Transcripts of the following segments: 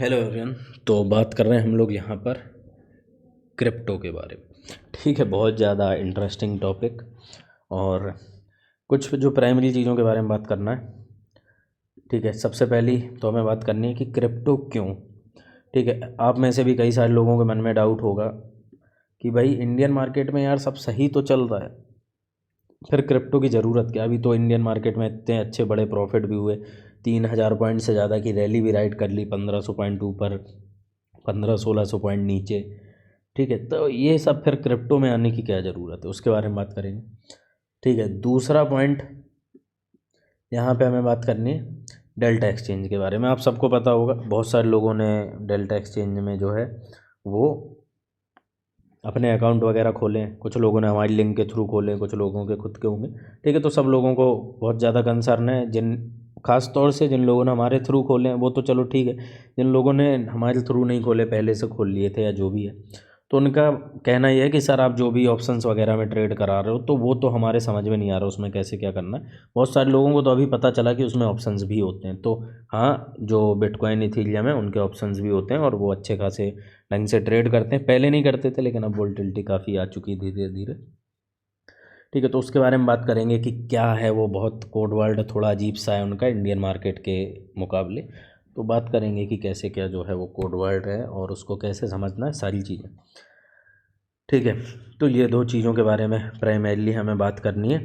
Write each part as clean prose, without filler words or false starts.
Hello everyone. तो बात कर रहे हैं हम लोग यहाँ पर क्रिप्टो के बारे में। ठीक है, बहुत ज़्यादा इंटरेस्टिंग टॉपिक और कुछ जो प्राइमरी चीज़ों के बारे में बात करना है। ठीक है, सबसे पहली तो हमें बात करनी है कि क्रिप्टो क्यों। ठीक है, आप में से भी कई सारे लोगों के मन में डाउट होगा कि भाई इंडियन मार्केट में यार सब सही तो चल रहा है, फिर क्रिप्टो की ज़रूरत क्या। अभी तो इंडियन मार्केट में इतने अच्छे बड़े प्रॉफिट भी हुए, 3,000 पॉइंट से ज़्यादा की रैली भी राइड कर ली, 1,500 पॉइंट ऊपर, 1,500-1,600 पॉइंट नीचे। ठीक है, तो ये सब फिर क्रिप्टो में आने की क्या ज़रूरत है, उसके बारे में बात करेंगे। ठीक है, दूसरा पॉइंट यहाँ पे हमें बात करनी है डेल्टा एक्सचेंज के बारे में। आप सबको पता होगा, बहुत सारे लोगों ने डेल्टा एक्सचेंज में जो है वो अपने अकाउंट वगैरह खोलें, कुछ लोगों ने हमारी लिंक के थ्रू खोले, कुछ लोगों के खुद के होंगे। ठीक है, तो सब लोगों को बहुत ज़्यादा कंसर्न है, खास तौर से जिन लोगों ने हमारे थ्रू खोले हैं वो तो चलो ठीक है, जिन लोगों ने हमारे थ्रू नहीं खोले, पहले से खोल लिए थे या जो भी है, तो उनका कहना यह है कि सर आप जो भी ऑप्शंस वगैरह में ट्रेड करा रहे हो तो वो तो हमारे समझ में नहीं आ रहा उसमें कैसे क्या करना है। बहुत सारे लोगों को तो अभी पता चला कि उसमें ऑप्शंस भी होते हैं। तो हाँ, जो बिटकॉइन इथीरियम है उनके ऑप्शंस भी होते हैं और वो अच्छे खासे ढंग से ट्रेड करते हैं। पहले नहीं करते थे, लेकिन अब वोल्टिलिटी काफ़ी आ चुकी धीरे धीरे। ठीक है, तो उसके बारे में बात करेंगे कि क्या है वो। बहुत कोड वर्ड थोड़ा अजीब सा है उनका इंडियन मार्केट के मुकाबले, तो बात करेंगे कि कैसे क्या जो है वो कोड वर्ड है और उसको कैसे समझना है, सारी चीज़ें। ठीक है, तो ये दो चीज़ों के बारे में प्राइमरीली हमें बात करनी है।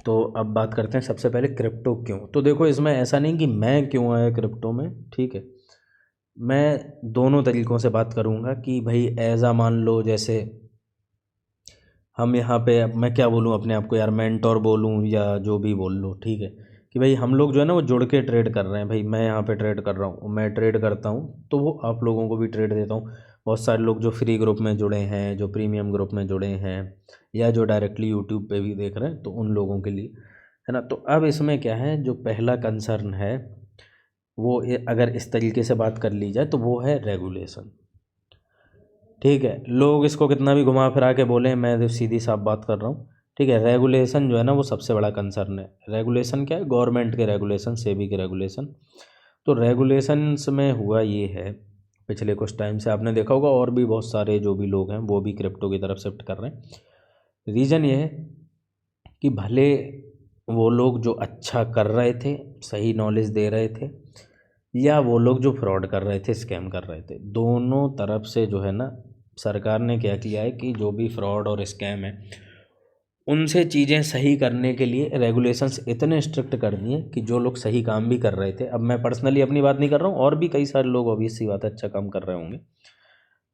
तो अब बात करते हैं सबसे पहले क्रिप्टो क्यों। तो देखो, इसमें ऐसा नहीं कि मैं क्यों आया क्रिप्टो में। ठीक है, मैं दोनों तरीक़ों से बात करूँगा कि भाई ऐज़ मान लो जैसे हम यहाँ पे, अब मैं क्या बोलूँ अपने आप को यार, मेंटोर बोलूँ या जो भी बोल लो। ठीक है, कि भाई हम लोग जो है ना वो जुड़ के ट्रेड कर रहे हैं। भाई मैं यहाँ पे ट्रेड कर रहा हूँ, मैं ट्रेड करता हूँ तो वो आप लोगों को भी ट्रेड देता हूँ। बहुत सारे लोग जो फ्री ग्रुप में जुड़े हैं, जो प्रीमियम ग्रुप में जुड़े हैं, या जो डायरेक्टली यूट्यूब पे भी देख रहे हैं, तो उन लोगों के लिए है ना। तो अब इसमें क्या है, जो पहला कंसर्न है वो अगर इस तरीके से बात कर ली जाए तो वो है रेगुलेशन। ठीक है, लोग इसको कितना भी घुमा फिरा के बोलें, मैं तो सीधी साफ बात कर रहा हूँ। ठीक है, रेगुलेशन जो है ना वो सबसे बड़ा कंसर्न है। रेगुलेशन क्या है? गवर्नमेंट के रेगुलेशन, सेबी के रेगुलेशन। तो रेगुलेशंस में हुआ ये है, पिछले कुछ टाइम से आपने देखा होगा, और भी बहुत सारे जो भी लोग हैं वो भी क्रिप्टो की तरफ शिफ्ट कर रहे हैं। रीज़न ये है कि भले वो लोग जो अच्छा कर रहे थे, सही नॉलेज दे रहे थे, या वो लोग जो फ्रॉड कर रहे थे, स्कैम कर रहे थे, दोनों तरफ से जो है ना सरकार ने क्या किया है कि जो भी फ्रॉड और स्कैम है उनसे चीज़ें सही करने के लिए रेगुलेशंस इतने स्ट्रिक्ट कर दिए कि जो लोग सही काम भी कर रहे थे, अब मैं पर्सनली अपनी बात नहीं कर रहा हूँ, और भी कई सारे लोग ऑब्वियस सी बात है अच्छा काम कर रहे होंगे,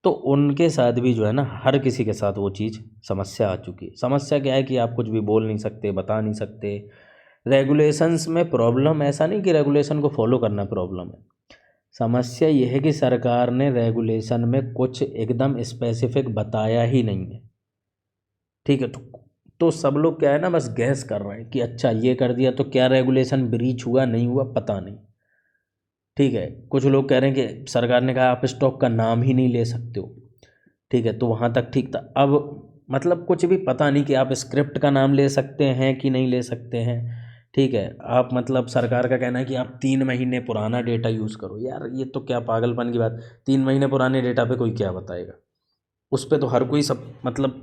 तो उनके साथ भी जो है ना, हर किसी के साथ वो चीज़ समस्या आ चुकी है। समस्या क्या है कि आप कुछ भी बोल नहीं सकते, बता नहीं सकते। रेगुलेशंस में प्रॉब्लम ऐसा नहीं कि रेगुलेशन को फॉलो करना प्रॉब्लम है, समस्या ये है कि सरकार ने रेगुलेशन में कुछ एकदम स्पेसिफिक बताया ही नहीं है। ठीक है, तो सब लोग क्या है ना, बस गैस कर रहे हैं कि अच्छा ये कर दिया तो क्या रेगुलेशन ब्रीच हुआ, नहीं हुआ, पता नहीं। ठीक है, कुछ लोग कह रहे हैं कि सरकार ने कहा आप स्टॉक का नाम ही नहीं ले सकते हो। ठीक है, तो वहाँ तक ठीक था। अब मतलब कुछ भी पता नहीं कि आप स्क्रिप्ट का नाम ले सकते हैं कि नहीं ले सकते हैं। ठीक है, आप मतलब सरकार का कहना है कि आप 3 महीने पुराना डेटा यूज़ करो। यार ये तो क्या पागलपन की बात, 3 महीने पुराने डेटा पे कोई क्या बताएगा। उस पे तो हर कोई सब मतलब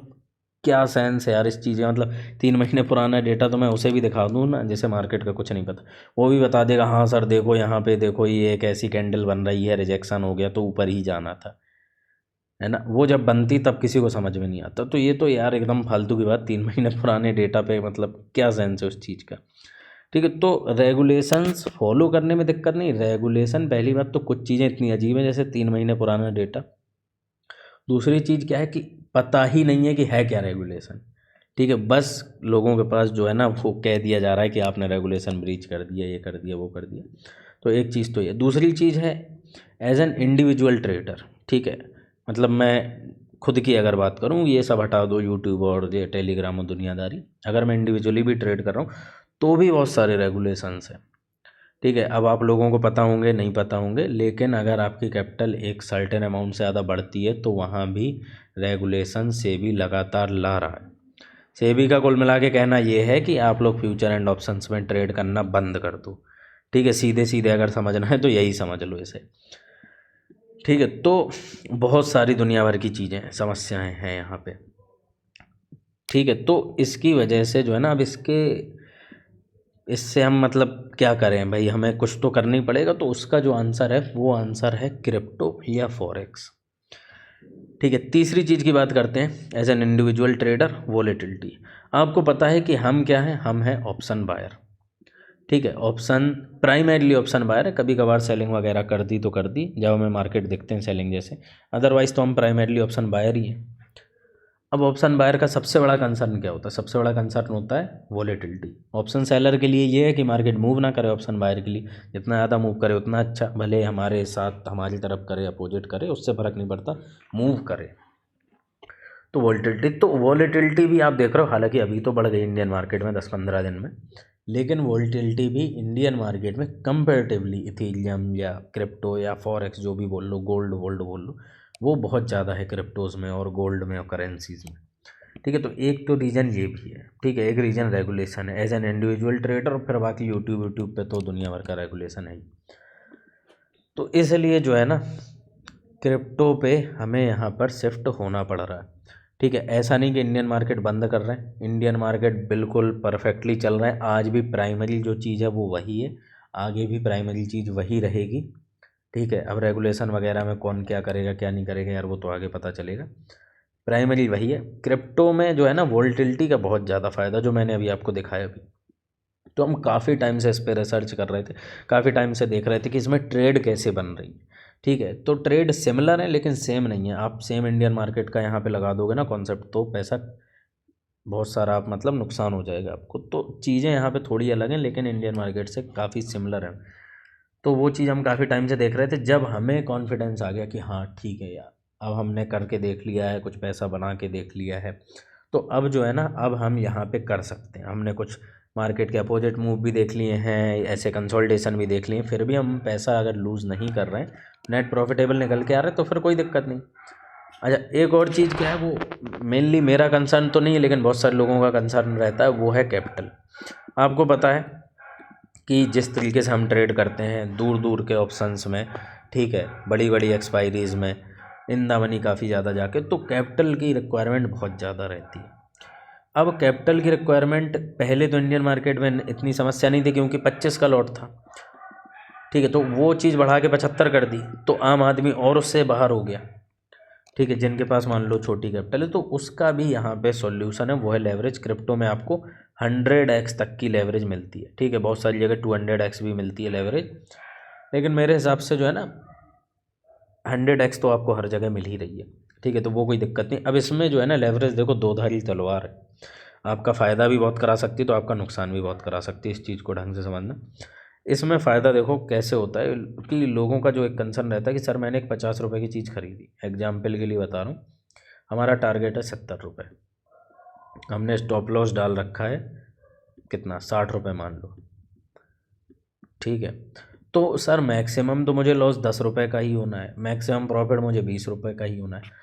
क्या सेंस है यार इस चीज़ें। मतलब 3 महीने पुराना डेटा तो मैं उसे भी दिखा दूँ ना, जैसे मार्केट का कुछ नहीं पता, वो भी बता देगा हाँ सर देखो यहाँ पे देखो ये एक ऐसी कैंडल बन रही है, रिजेक्शन हो गया तो ऊपर ही जाना था, है ना। वो जब बनती तब किसी को समझ में नहीं आता। तो ये तो यार एकदम फालतू की बात, 3 महीने पुराने डेटा पे मतलब क्या सेंस है उस चीज़ का। ठीक है, तो रेगुलेशंस फॉलो करने में दिक्कत नहीं। रेगुलेशन पहली बात तो कुछ चीज़ें इतनी अजीब हैं जैसे 3 महीने पुराना डेटा। दूसरी चीज़ क्या है कि पता ही नहीं है कि है क्या रेगुलेशन। ठीक है, बस लोगों के पास जो है ना वो कह दिया जा रहा है कि आपने रेगुलेशन ब्रीच कर दिया, ये कर दिया, वो कर दिया। तो एक चीज़ तो ये। दूसरी चीज़ है एज एन इंडिविजुअल ट्रेडर। ठीक है, मतलब मैं खुद की अगर बात करूँ, ये सब हटा दो यूट्यूब और ये टेलीग्राम और दुनियादारी, अगर मैं इंडिविजुअली भी ट्रेड कर रहा हूँ तो भी बहुत सारे रेगुलेशंस हैं। ठीक है, अब आप लोगों को पता होंगे, नहीं पता होंगे, लेकिन अगर आपकी कैपिटल एक सर्टेन अमाउंट से ज़्यादा बढ़ती है तो वहाँ भी रेगुलेशन सेबी लगातार ला रहा है। सेबी का कुल मिला के कहना ये है कि आप लोग फ्यूचर एंड ऑप्शंस में ट्रेड करना बंद कर दो। ठीक है, सीधे सीधे अगर समझना है तो यही समझ लो इसे। ठीक है, तो बहुत सारी दुनिया भर की चीज़ें समस्याएं हैं यहाँ पे। ठीक है, तो इसकी वजह से जो है ना, अब इससे हम मतलब क्या करें भाई, हमें कुछ तो करना ही पड़ेगा। तो उसका जो आंसर है वो आंसर है क्रिप्टो या फॉरेक्स। ठीक है, तीसरी चीज़ की बात करते हैं, as an individual trader volatility. आपको पता है कि हम क्या हैं, हम हैं ऑप्शन बायर। ठीक है, ऑप्शन प्राइमरीली ऑप्शन बायर है, कभी कभार सेलिंग वगैरह कर दी तो कर दी जब हमें मार्केट दिखते हैं सेलिंग जैसे, अदरवाइज तो हम प्राइमरीली ऑप्शन बायर ही हैं। अब ऑप्शन बायर का सबसे बड़ा कंसर्न क्या होता है, सबसे बड़ा कंसर्न होता है वोलेटिलिटी। ऑप्शन सेलर के लिए ये है कि मार्केट मूव ना करे, ऑप्शन बायर के लिए जितना ज़्यादा मूव करे उतना अच्छा, भले हमारे साथ हमारी तरफ करे अपोजिट करे उससे फ़र्क नहीं पड़ता, मूव करे। तो वोलेटिलिटी भी आप देख रहे हो, हालांकि अभी तो बढ़ गई इंडियन मार्केट में 10-15 दिन में, लेकिन वोलेटिलिटी भी इंडियन मार्केट में कंपेरेटिवली इथेरियम या क्रिप्टो या फॉरेक्स जो भी बोल लो, गोल्ड वोल्ड बोल लो, वो बहुत ज़्यादा है क्रिप्टोज़ में और गोल्ड में और करेंसीज में। ठीक है, तो एक तो रीज़न ये भी है। ठीक है, एक रीज़न रेगुलेशन है एज एन इंडिविजुअल ट्रेडर, और फिर बाकी यूट्यूब पे तो दुनिया भर का रेगुलेशन है ही। तो इसलिए जो है ना, क्रिप्टो पे हमें यहाँ पर शिफ्ट होना पड़ रहा है। ठीक है, ऐसा नहीं कि इंडियन मार्केट बंद कर रहे हैं, इंडियन मार्केट बिल्कुल परफेक्टली चल रहा है। आज भी प्राइमरी जो चीज़ है वो वही है, आगे भी प्राइमरी चीज़ वही रहेगी। ठीक है, अब रेगुलेशन वगैरह में कौन क्या करेगा क्या नहीं करेगा यार, वो तो आगे पता चलेगा। प्राइमरी वही है। क्रिप्टो में जो है ना वोलेटिलिटी का बहुत ज़्यादा फ़ायदा, जो मैंने अभी आपको दिखाया अभी, तो हम काफ़ी टाइम से इस पर रिसर्च कर रहे थे, काफ़ी टाइम से देख रहे थे कि इसमें ट्रेड कैसे बन रही है। ठीक है, तो ट्रेड सिमिलर है लेकिन सेम नहीं है। आप सेम इंडियन मार्केट का यहाँ पे लगा दोगे ना कॉन्सेप्ट, तो पैसा बहुत सारा आप मतलब नुकसान हो जाएगा आपको। तो चीज़ें यहाँ पे थोड़ी अलग हैं लेकिन इंडियन मार्केट से काफ़ी सिमिलर है। तो वो चीज़ हम काफ़ी टाइम से देख रहे थे, जब हमें कॉन्फिडेंस आ गया कि हाँ ठीक है यार, अब हमने करके देख लिया है, कुछ पैसा बना के देख लिया है, तो अब जो है ना, अब हम यहाँ पे कर सकते हैं। हमने कुछ मार्केट के अपोजिट मूव भी देख लिए हैं, ऐसे कंसोलिडेशन भी देख लिए, फिर भी हम पैसा अगर लूज़ नहीं कर रहे हैं, नेट प्रॉफिटेबल निकल के आ रहे हैं, तो फिर कोई दिक्कत नहीं। अच्छा, एक और चीज़ क्या है, वो मेनली मेरा कंसर्न तो नहीं है लेकिन बहुत सारे लोगों का कंसर्न रहता है, वो है कैपिटल। आपको पता है कि जिस तरीके से हम ट्रेड करते हैं दूर दूर के ऑप्शंस में, ठीक है, बड़ी बड़ी एक्सपायरीज़ में, इन द मनी काफ़ी ज़्यादा जाके, तो कैपिटल की रिक्वायरमेंट बहुत ज़्यादा रहती है। अब कैपिटल की रिक्वायरमेंट पहले तो इंडियन मार्केट में इतनी समस्या नहीं थी क्योंकि 25 का लॉट था। ठीक है, तो वो चीज़ बढ़ा के 75 कर दी, तो आम आदमी और उससे बाहर हो गया। ठीक है, जिनके पास मान लो छोटी कैपिटल है, तो उसका भी यहाँ पे सॉल्यूशन है, वो है लेवरेज। क्रिप्टो में आपको 100x तक की लेवरेज मिलती है। ठीक है, बहुत सारी जगह 200x भी मिलती है लेवरेज, लेकिन मेरे हिसाब से जो है ना 100x तो आपको हर जगह मिल ही रही है। ठीक है, तो वो कोई दिक्कत नहीं। अब इसमें जो है ना लेवरेज देखो दो धारी तलवार है, आपका फ़ायदा भी बहुत करा सकती है तो आपका नुकसान भी बहुत करा सकती है। इस चीज़ को ढंग से समझना। इसमें फ़ायदा देखो कैसे होता है कि लोगों का जो एक कंसर्न रहता है कि सर मैंने एक 50 रुपये की चीज़ खरीदी, एग्जाम्पल के लिए बता रहा हूँ, हमारा टारगेट है 70 रुपये, हमने स्टॉप लॉस डाल रखा है कितना, 60 रुपये मान लो। ठीक है, तो सर मैक्सिमम तो मुझे लॉस 10 रुपये का ही होना है, मैक्सिमम प्रॉफिट मुझे 20 रुपये का ही होना है।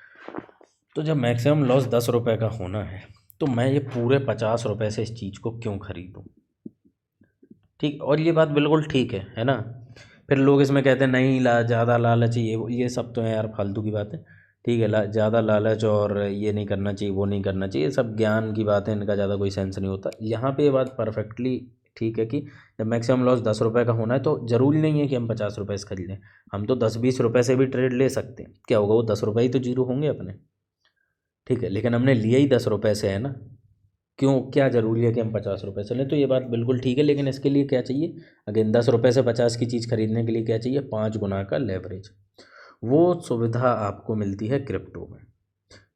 तो जब मैक्सिमम लॉस 10 रुपये का होना है, तो मैं ये पूरे 50 रुपये से इस चीज़ को क्यों खरीदूँ। ठीक, और ये बात बिल्कुल ठीक है ना। फिर लोग इसमें कहते हैं नहीं, ज़्यादा लालच, ये सब तो है यार फालतू की बातें। ठीक है, ज़्यादा लालच और ये नहीं करना चाहिए वो नहीं करना चाहिए, सब ज्ञान की बातें, इनका ज़्यादा कोई सेंस नहीं होता। यहाँ पे ये बात परफेक्टली ठीक है कि जब मैक्सिमम लॉस 10 रुपये का होना है तो ज़रूरी नहीं है कि हम 50 रुपये से खरीदें, हम तो 10-20 रुपये से भी ट्रेड ले सकते हैं। क्या होगा, वो 10 रुपये ही तो जीरो होंगे अपने। ठीक है, लेकिन हमने लिया ही 10 रुपये से है ना, क्यों, क्या ज़रूरी है कि हम 50 रुपये से लें। तो ये बात बिल्कुल ठीक है, लेकिन इसके लिए क्या चाहिए, अगेन 10 रुपये से 50 की चीज़ खरीदने के लिए क्या चाहिए, 5 गुना का लेवरेज। वो सुविधा आपको मिलती है क्रिप्टो में।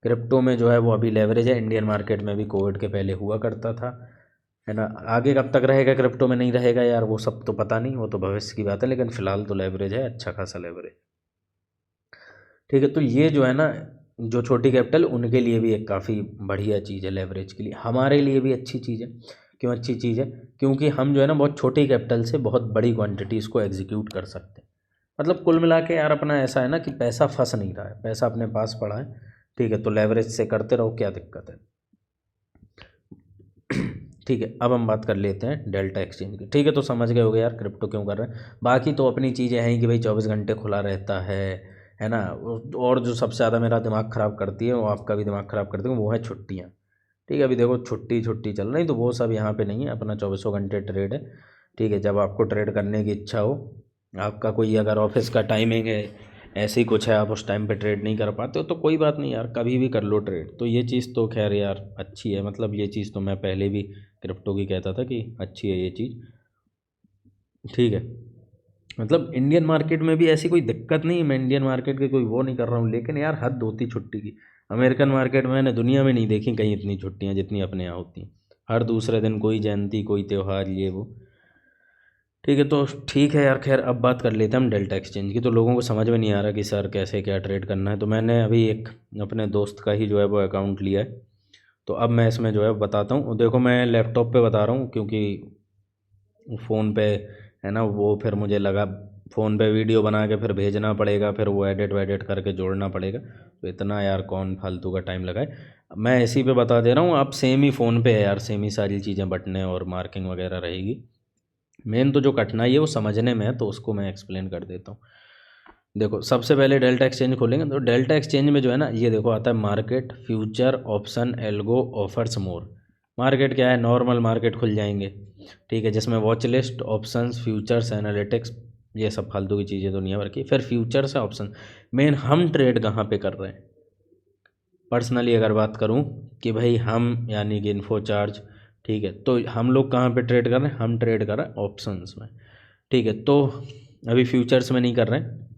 क्रिप्टो में जो है वो अभी लेवरेज है, इंडियन मार्केट में भी कोविड के पहले हुआ करता था, है ना। आगे कब तक रहेगा क्रिप्टो में नहीं रहेगा यार, वो सब तो पता नहीं, वो तो भविष्य की बात है, लेकिन फ़िलहाल तो लेवरेज है, अच्छा खासा लेवरेज। ठीक है, तो ये जो है ना, जो छोटी कैपिटल उनके लिए भी एक काफ़ी बढ़िया चीज़ है लेवरेज के लिए, हमारे लिए भी अच्छी चीज़ है। क्यों अच्छी चीज़ है, क्योंकि हम जो है ना बहुत छोटी कैपिटल से बहुत बड़ी क्वांटिटीज़ को एग्जीक्यूट कर सकते हैं। मतलब कुल मिला के यार अपना ऐसा है ना कि पैसा फंस नहीं रहा है, पैसा अपने पास पड़ा है। ठीक है, तो लेवरेज से करते रहो, क्या दिक्कत है। ठीक है, अब हम बात कर लेते हैं डेल्टा एक्सचेंज की। ठीक है, तो समझ गए होगे यार क्रिप्टो क्यों कर रहे हैं। बाकी तो अपनी चीज़ें हैं कि भाई 24 घंटे खुला रहता है ना। और जो सबसे ज़्यादा मेरा दिमाग ख़राब करती है, वो आपका भी दिमाग ख़राब करती है, वो है छुट्टियाँ। ठीक है, अभी देखो छुट्टी छुट्टी चल रही, तो वो सब यहाँ पे नहीं है, अपना 24 घंटे ट्रेड है। ठीक है, जब आपको ट्रेड करने की इच्छा हो, आपका कोई अगर ऑफिस का टाइमिंग है, ऐसे ही कुछ है, आप उस टाइम पे ट्रेड नहीं कर पाते हो तो कोई बात नहीं यार, कभी भी कर लो ट्रेड। तो ये चीज़ तो खैर यार अच्छी है, मतलब ये चीज़ तो मैं पहले भी क्रिप्टो की कहता था कि अच्छी है ये चीज़। ठीक है, मतलब इंडियन मार्केट में भी ऐसी कोई दिक्कत नहीं, मैं इंडियन मार्केट की कोई वो नहीं कर रहा हूँ, लेकिन यार हद होती छुट्टी की। अमेरिकन मार्केट में मैंने दुनिया में नहीं देखी कहीं इतनी छुट्टियाँ जितनी अपने यहाँ होती हैं। हर दूसरे दिन कोई जयंती, कोई त्यौहार, ये वो। ठीक है, तो ठीक है यार, खैर अब बात कर लेते हैं हम डेल्टा एक्सचेंज की। तो लोगों को समझ में नहीं आ रहा कि सर कैसे क्या ट्रेड करना है, तो मैंने अभी एक अपने दोस्त का ही जो है वो अकाउंट लिया है। तो अब मैं इसमें जो है बताता हूँ। देखो मैं लैपटॉप पे बता रहा हूँ क्योंकि फ़ोन पे है ना, वो फिर मुझे लगा फ़ोन पे वीडियो बना के फिर भेजना पड़ेगा, फिर वो एडिट वेडिट करके जोड़ना पड़ेगा, तो इतना यार कौन फालतू का टाइम लगाए। मैं इसी पे बता दे रहा हूँ, आप सेम ही फ़ोन पे है यार, सेम ही सारी चीज़ें बटने और मार्किंग वगैरह रहेगी। मेन तो जो कठिनाई है वो समझने में है, तो उसको मैं एक्सप्लेन कर देता हूँ। देखो सबसे पहले डेल्टा एक्सचेंज खोलेंगे, तो डेल्टा एक्सचेंज में जो है ना, ये देखो आता है market, future, option, algo, offers, more. Market क्या है, नॉर्मल मार्केट खुल जाएंगे। ठीक है, जिसमें watch list, options, futures, analytics, ये सब फालतू की चीज़ें दुनिया भर की। फिर फ्यूचर्स है, ऑप्शन। मेन हम ट्रेड कहाँ पे कर रहे हैं, पर्सनली अगर बात करूँ कि भाई हम यानी कि इन्फो चार्ज, ठीक है, तो हम लोग कहाँ पे ट्रेड कर रहे हैं, हम ट्रेड कर रहे हैं ऑप्शंस में। ठीक है, तो अभी फ्यूचर्स में नहीं कर रहे हैं,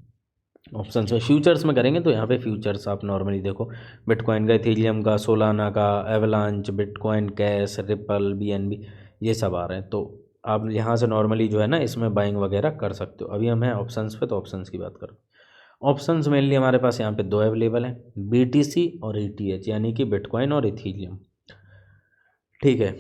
ऑप्शंस में। फ्यूचर्स में करेंगे तो यहाँ पे फ्यूचर्स आप नॉर्मली देखो, बिटकॉइन का, इथेरियम का, सोलाना का, avalanche, bitcoin cash, ripple, BNB, ये सब आ रहे हैं। तो आप यहाँ से नॉर्मली जो है ना इसमें बाइंग वगैरह कर सकते हो। अभी हम हैं ऑप्शंस पे, तो ऑप्शंस की बात करो। ऑप्शंस मेनली हमारे पास यहाँ पे दो अवेलेबल हैं, बीटीसी और ईटीएच, यानी कि बिटकॉइन और इथेरियम। ठीक है,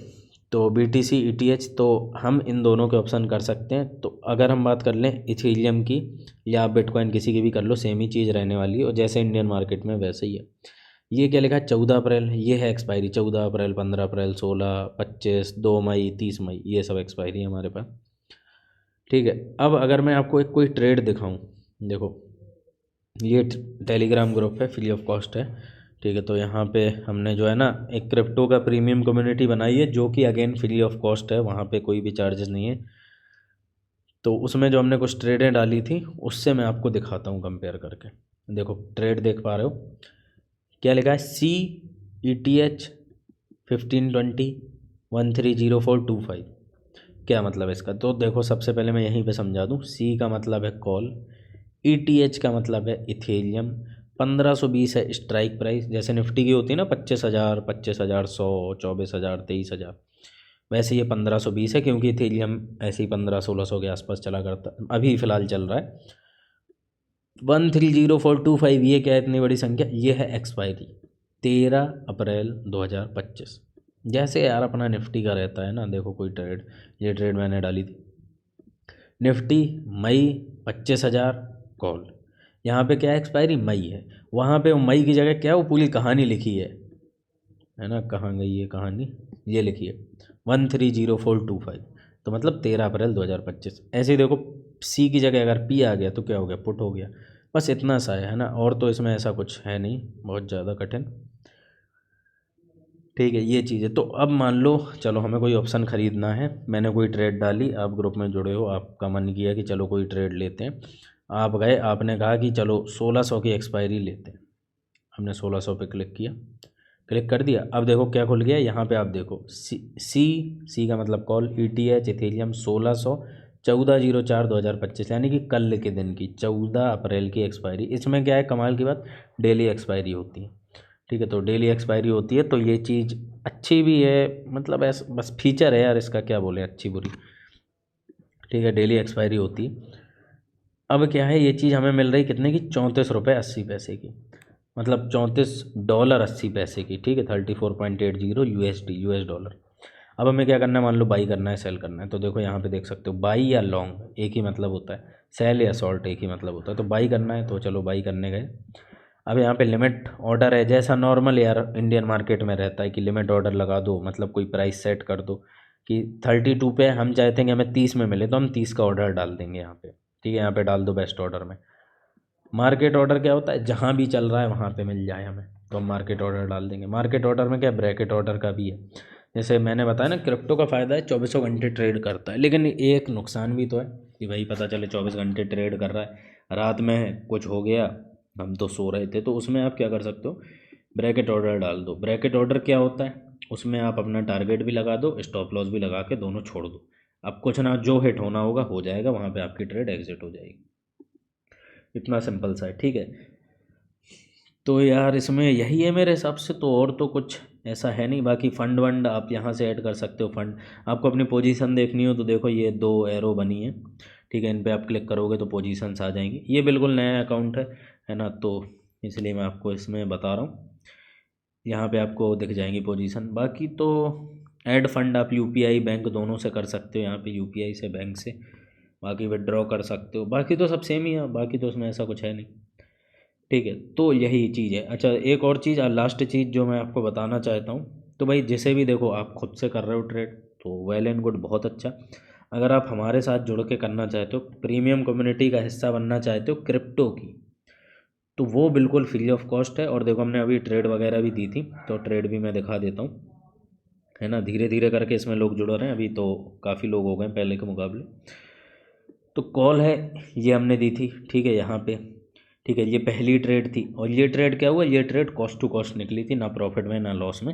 तो बीटीसी, ईटीएच, तो हम इन दोनों के ऑप्शन कर सकते हैं। तो अगर हम बात कर लें इथेरियम की या बिटकॉइन, किसी की भी कर लो, सेम ही चीज़ रहने वाली है, और जैसे इंडियन मार्केट में वैसे ही है। ये क्या लिखा है, 14 अप्रैल, ये है एक्सपायरी, 14 अप्रैल, 15 अप्रैल, 16, 25, 2 मई, 30 मई, ये सब एक्सपायरी है हमारे पास। ठीक है, अब अगर मैं आपको एक कोई ट्रेड दिखाऊं, देखो ये टेलीग्राम ग्रुप है, फ्री ऑफ कॉस्ट है। ठीक है, तो यहाँ पे हमने जो है ना एक क्रिप्टो का प्रीमियम कम्युनिटी बनाई है, जो कि अगेन फ्री ऑफ कॉस्ट है, वहाँ पे कोई भी चार्जेस नहीं है। तो उसमें जो हमने कुछ ट्रेडें डाली थी, उससे मैं आपको दिखाता हूँ कंपेयर करके। देखो ट्रेड देख पा रहे हो, क्या लिखा है, CETH 1520 130425। क्या मतलब है इसका, तो देखो सबसे पहले मैं यहीं पे समझा दूँ। सी का मतलब है कॉल, ETH का मतलब है इथेरियम, 1520 है स्ट्राइक प्राइस, जैसे निफ्टी की होती है ना 25,000, 25,000, 100, 24,000, 23,000, वैसे ये 1520 है, क्योंकि इथेरियम ऐसे ही 1500-1600 के आसपास चला करता, अभी फ़िलहाल चल रहा है। 130425, ये क्या है इतनी बड़ी संख्या, ये है एक्सपायरी 13 अप्रैल 2025। जैसे यार अपना निफ्टी का रहता है ना, देखो कोई ट्रेड, ये ट्रेड मैंने डाली थी निफ्टी, मई, 25,000, कॉल। यहाँ पे क्या है, एक्सपायरी मई है, वहाँ पे मई की जगह क्या है, वो पूरी कहानी लिखी है ना, कहाँ गई ये कहानी, ये लिखी है 130425, तो मतलब 13 अप्रैल 2025। ऐसे ही देखो सी की जगह अगर पी आ गया तो क्या हो गया, पुट हो गया। बस इतना सा है ना, और तो इसमें ऐसा कुछ है नहीं बहुत ज़्यादा कठिन। ठीक है, ये चीज़ है। तो अब मान लो चलो हमें कोई ऑप्शन ख़रीदना है, मैंने कोई ट्रेड डाली, आप ग्रुप में जुड़े हो, आपका मन किया कि चलो कोई ट्रेड लेते हैं, आप गए, आपने कहा कि चलो 1600 की एक्सपायरी लेते हैं, हमने 1600 पे क्लिक किया, क्लिक कर दिया। अब देखो क्या खुल गया, यहाँ पे आप देखो सी का मतलब कॉल, ETH इथेरियम 1600, 14/04/2025, यानी कि कल के दिन की 14 अप्रैल की एक्सपायरी। इसमें क्या है कमाल की बात, डेली एक्सपायरी होती है। ठीक है, तो डेली एक्सपायरी होती है, तो ये चीज़ अच्छी भी है, मतलब ऐसा बस फीचर है यार इसका, क्या बोले अच्छी बुरी। ठीक है, डेली एक्सपायरी होती है। अब क्या है, ये चीज़ हमें मिल रही कितने की, 34 रुपये 80 पैसे की, मतलब $34.80 की। ठीक है, 34.80 USD, US डॉलर। अब हमें क्या करना है, मान लो बाई करना है, सेल करना है, तो देखो यहाँ पे देख सकते हो, बाई या लॉन्ग एक ही मतलब होता है, सेल या शॉर्ट एक ही मतलब होता है। तो बाई करना है तो चलो बाई करने गए। अब यहाँ पे लिमिट ऑर्डर है, जैसा नॉर्मल यार इंडियन मार्केट में रहता है कि लिमिट ऑर्डर लगा दो, मतलब कोई प्राइस सेट कर दो कि 32 पे हम चाहते हैं कि हमें 30 में मिले तो हम 30 का ऑर्डर डाल देंगे यहाँ पे, ठीक है, यहाँ पे डाल दो बेस्ट ऑर्डर में। मार्केट ऑर्डर क्या होता है, जहाँ भी चल रहा है वहाँ पे मिल जाए हमें तो हम मार्केट ऑर्डर डाल देंगे। मार्केट ऑर्डर में क्या, ब्रैकेट ऑर्डर का भी है। जैसे मैंने बताया ना, क्रिप्टो का फ़ायदा है 24 घंटे ट्रेड करता है, लेकिन एक नुकसान भी तो है कि भाई पता चले 24 घंटे ट्रेड कर रहा है, रात में कुछ हो गया, हम तो सो रहे थे, तो उसमें आप क्या कर सकते हो, ब्रैकेट ऑर्डर डाल दो। ब्रैकेट ऑर्डर क्या होता है, उसमें आप अपना टारगेट भी लगा दो, स्टॉप लॉस भी लगा के दोनों छोड़ दो। अब कुछ ना, जो हिट होना होगा हो जाएगा, वहाँ पे आपकी ट्रेड एग्जिट हो जाएगी। इतना सिंपल सा है, ठीक है। तो यार इसमें यही है मेरे हिसाब से, तो और तो कुछ ऐसा है नहीं। बाकी फंड वंड आप यहाँ से ऐड कर सकते हो। फंड आपको अपनी पोजीशन देखनी हो तो देखो ये 2 एरो बनी है, ठीक है, इन पे आप क्लिक करोगे तो पोजीशंस आ जाएंगी। ये बिल्कुल नया अकाउंट है ना, तो इसलिए मैं आपको इसमें बता रहा हूँ। यहाँ पे आपको दिख जाएंगी पोजीशन। बाकी तो ऐड फंड आप यूपीआई बैंक दोनों से कर सकते हो, यहाँ पे यूपीआई से बैंक से, बाकी विड्रॉ कर सकते हो। बाकी तो सब सेम ही है, बाकी तो उसमें ऐसा कुछ है नहीं, ठीक है। तो यही चीज़ है। अच्छा, एक और चीज़, लास्ट चीज़ जो मैं आपको बताना चाहता हूँ, तो भाई जिसे भी देखो आप खुद से कर रहे हो ट्रेड तो वेल एंड गुड, बहुत अच्छा। अगर आप हमारे साथ जुड़ के करना चाहते हो, प्रीमियम कम्युनिटी का हिस्सा बनना चाहते हो क्रिप्टो की, तो वो बिल्कुल फ्री ऑफ कॉस्ट है। और देखो हमने अभी ट्रेड वगैरह भी दी थी, तो ट्रेड भी मैं दिखा देता हूँ, है ना। धीरे धीरे करके इसमें लोग जुड़ रहे हैं, अभी तो काफ़ी लोग हो गए पहले के मुकाबले। तो कॉल है, ये हमने दी थी, ठीक है, यहाँ पे, ठीक है, ये पहली ट्रेड थी। और ये ट्रेड क्या हुआ, ये ट्रेड कॉस्ट टू कॉस्ट निकली थी, ना प्रॉफिट में ना लॉस में।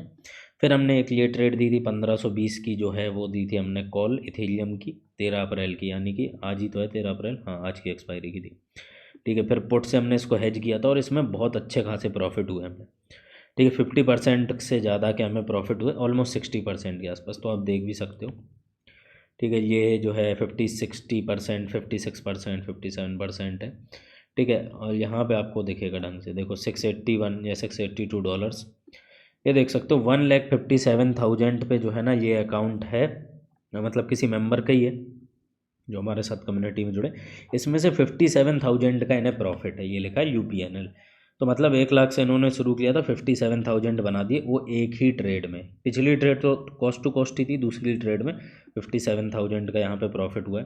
फिर हमने एक ये ट्रेड दी थी 1520 की, जो है वो दी थी हमने कॉल इथेरियम की 13 अप्रैल की, यानी कि आज ही तो है 13 अप्रैल, हाँ आज की एक्सपायरी की थी, ठीक है। फिर पुट से हमने इसको हेज किया था और इसमें बहुत अच्छे खासे प्रॉफिट हुए हमें, ठीक है। 50% से ज़्यादा के हमें प्रॉफिट हुए, ऑलमोस्ट 60% के आसपास, तो आप देख भी सकते हो, ठीक है। ये जो है 50-60%, 56%, 57% है, ठीक है। और यहाँ पे आपको दिखेगा ढंग से, देखो 681 या $682, ये देख सकते हो। 1,57,000 पे जो है ना ये अकाउंट है, मतलब किसी मेंबर का ही है जो हमारे साथ कम्युनिटी में जुड़े। इसमें से 57,000 का इन्हें प्रॉफिट है, ये लिखा है UPNL। तो मतलब 1 लाख से इन्होंने शुरू किया था, 57,000 बना दिए वो एक ही ट्रेड में। पिछली ट्रेड तो कॉस्ट टू कॉस्ट ही थी, दूसरी ट्रेड में 57,000 का यहाँ पे प्रॉफिट हुआ है।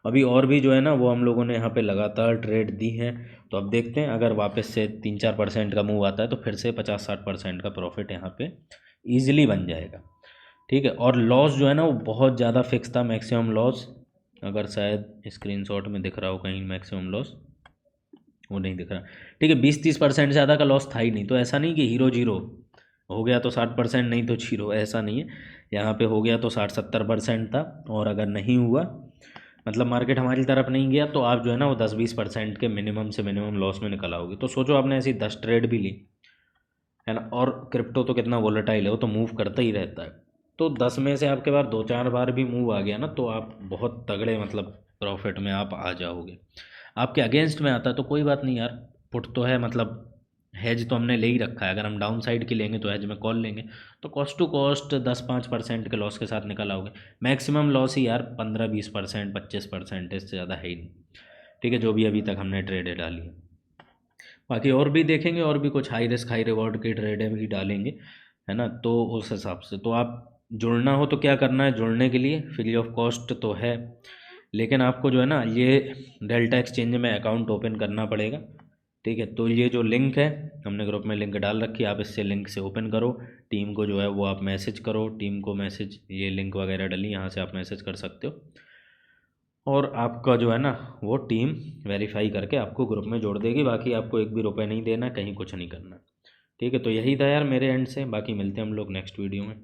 अभी और भी जो है ना वो हम लोगों ने यहाँ पे लगातार ट्रेड दी हैं, तो अब देखते हैं अगर वापस से 3-4% का मूव आता है तो फिर से 50-60% का प्रॉफिट यहाँ पे ईजिली बन जाएगा, ठीक है। और लॉस जो है ना वो बहुत ज़्यादा फिक्स था, मैक्सिमम लॉस, अगर शायद स्क्रीनशॉट में दिख रहा हो कहीं मैक्सिमम लॉस, वो नहीं दिख रहा, ठीक है। 20-30% ज़्यादा का लॉस था ही नहीं। तो ऐसा नहीं कि हीरो जीरो हो गया तो 60% नहीं तो जीरो, ऐसा नहीं है। यहाँ पे हो गया तो 60-70% था, और अगर नहीं हुआ मतलब मार्केट हमारी तरफ नहीं गया तो आप जो है ना वो 10-20% के मिनिमम से मिनिमम लॉस में निकल आओगे। तो सोचो आपने ऐसी 10 ट्रेड भी ली, है ना। और क्रिप्टो तो कितना वोलेटाइल है, वो तो मूव करता ही रहता है। तो 10 में से आपके पास 2-4 बार भी मूव आ गया ना तो आप बहुत तगड़े मतलब प्रॉफिट में आप आ जाओगे। आपके अगेंस्ट में आता है तो कोई बात नहीं यार, पुट तो है, मतलब हेज तो हमने ले ही रखा है। अगर हम डाउन साइड की लेंगे तो हेज में कॉल लेंगे, तो कॉस्ट टू कॉस्ट 10-5% के लॉस के साथ निकल आओगे। मैक्सिमम लॉस ही यार 15-20%, 25%, इससे ज़्यादा है ही नहीं, ठीक है, जो भी अभी तक हमने ट्रेडें डाली है। बाकी और भी देखेंगे, और भी कुछ हाई रिस्क हाई रिवॉर्ड की ट्रेडें भी डालेंगे, है ना। तो उस हिसाब से तो आप जुड़ना हो तो क्या करना है, जुड़ने के लिए फ्री ऑफ कॉस्ट तो है, लेकिन आपको जो है ना ये डेल्टा एक्सचेंज में अकाउंट ओपन करना पड़ेगा, ठीक है। तो ये जो लिंक है हमने ग्रुप में लिंक डाल रखी है, आप इससे लिंक से ओपन करो, टीम को जो है वो आप मैसेज करो, टीम को मैसेज, ये लिंक वगैरह डली, यहाँ से आप मैसेज कर सकते हो, और आपका जो है ना वो टीम वेरीफाई करके आपको ग्रुप में जोड़ देगी। बाकी आपको एक भी रुपए नहीं देना, कहीं कुछ नहीं करना, ठीक है। तो यही था यार मेरे एंड से, बाकी मिलते हैं हम लोग नेक्स्ट वीडियो में।